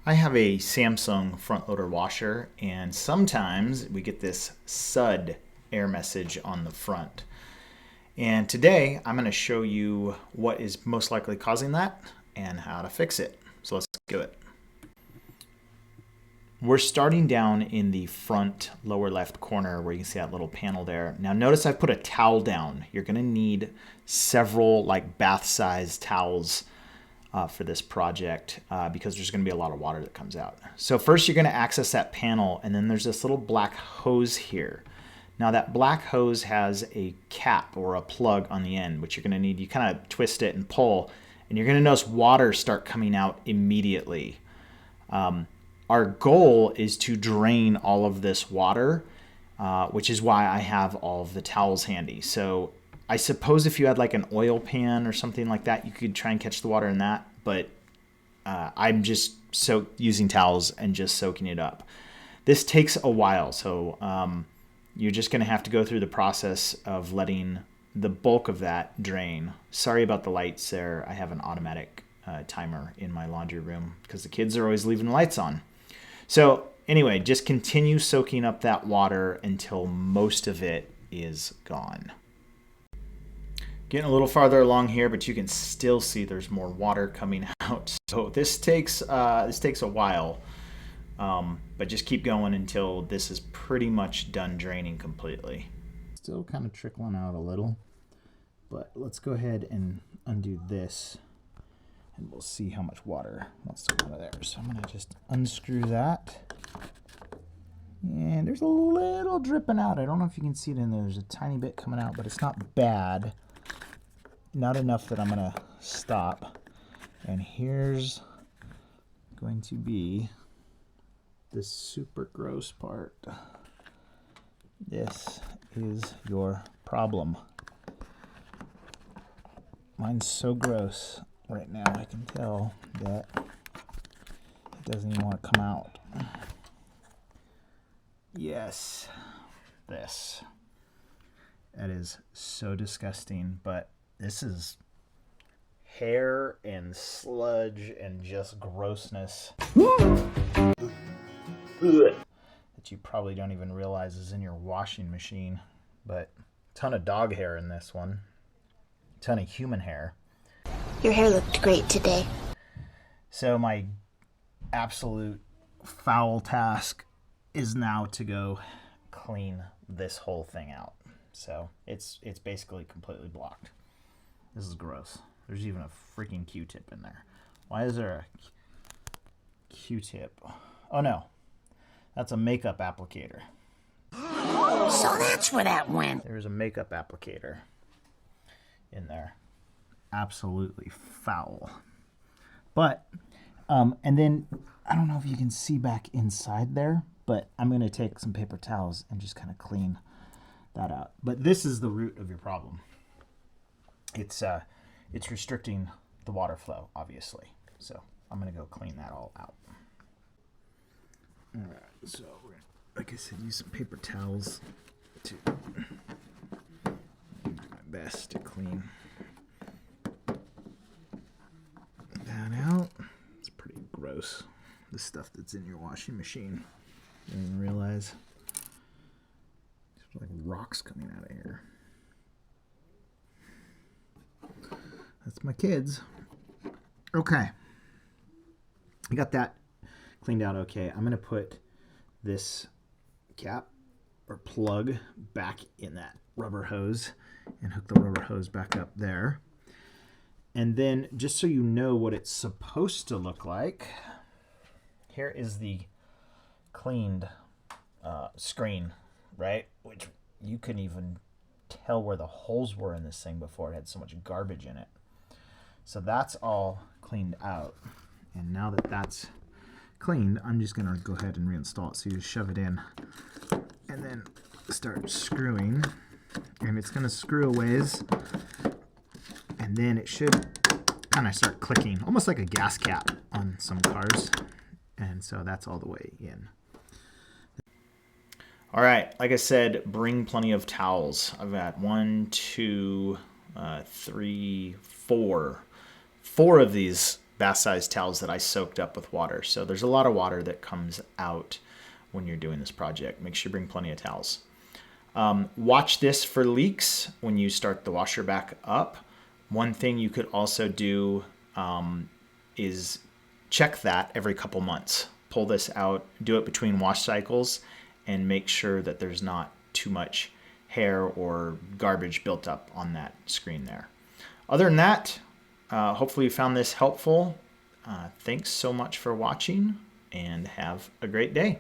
I have a Samsung front loader washer, and sometimes we get this SUD error message on the front. And today I'm going to show you what is most likely causing that and how to fix it. So let's do it. We're starting down in the front lower left corner where you can see that little panel there. Now notice I've put a towel down. You're going to need several like bath-sized towels for this project because there's going to be a lot of water that comes out. So first you're going to access that panel, and then there's this little black hose here. Now that black hose has a cap or a plug on the end, which you're going to need. You kind of twist it and pull, and you're going to notice water start coming out immediately. Our goal is to drain all of this water, which is why I have all of the towels handy. So I suppose if you had like an oil pan or something like that, you could try and catch the water in that, but I'm just using towels and just soaking it up. This takes a while, so you're just going to have to go through the process of letting the bulk of that drain. Sorry about the lights there. I have an automatic timer in my laundry room because the kids are always leaving the lights on. So anyway, just continue soaking up that water until most of it is gone. Getting a little farther along here, but you can still see there's more water coming out. So this takes a while, but just keep going until this is pretty much done draining completely. Still kind of trickling out a little, but let's go ahead and undo this, and we'll see how much water wants to come out of there. So I'm gonna just unscrew that, and there's a little dripping out. I don't know if you can see it in there. There's a tiny bit coming out, but it's not bad. Not enough that I'm gonna stop. And here's going to be the super gross part. This is your problem. Mine's so gross right now, I can tell that it doesn't even want to come out. Yes, this. That is so disgusting, but this is hair and sludge and just grossness that you probably don't even realize is in your washing machine. But a ton of dog hair in this one, a ton of human hair. Your hair looked great today. So my absolute foul task is now to go clean this whole thing out. So it's basically completely blocked. This is gross. There's even a freaking Q-tip in there. Why is there a Q-tip? Oh no, that's a makeup applicator. So that's where that went. There's a makeup applicator in there. Absolutely foul. But, and then, I don't know if you can see back inside there, but I'm going to take some paper towels and just kind of clean that out. But this is the root of your problem. It's restricting the water flow, obviously. So I'm going to go clean that all out. All right, so we're going to, like I said, use some paper towels to do my best to clean that out. It's pretty gross, the stuff that's in your washing machine. You don't even realize. There's like rocks coming out of here. That's my kids. Okay. I got that cleaned out okay. I'm going to put this cap or plug back in that rubber hose and hook the rubber hose back up there. And then just so you know what it's supposed to look like, here is the cleaned screen, right? Which you couldn't even tell where the holes were in this thing before. It had so much garbage in it. So that's all cleaned out. And now that that's cleaned, I'm just going to go ahead and reinstall it. So you just shove it in and then start screwing. And it's going to screw a ways. And then it should kind of start clicking, almost like a gas cap on some cars. And so that's all the way in. All right, like I said, bring plenty of towels. I've got 1, 2, 3, 4. 4 of these bath-sized towels that I soaked up with water. So there's a lot of water that comes out when you're doing this project. Make sure you bring plenty of towels. Watch this for leaks when you start the washer back up. One thing you could also do is check that every couple months. Pull this out, do it between wash cycles, and make sure that there's not too much hair or garbage built up on that screen there. Other than that, hopefully you found this helpful. Thanks so much for watching, and have a great day.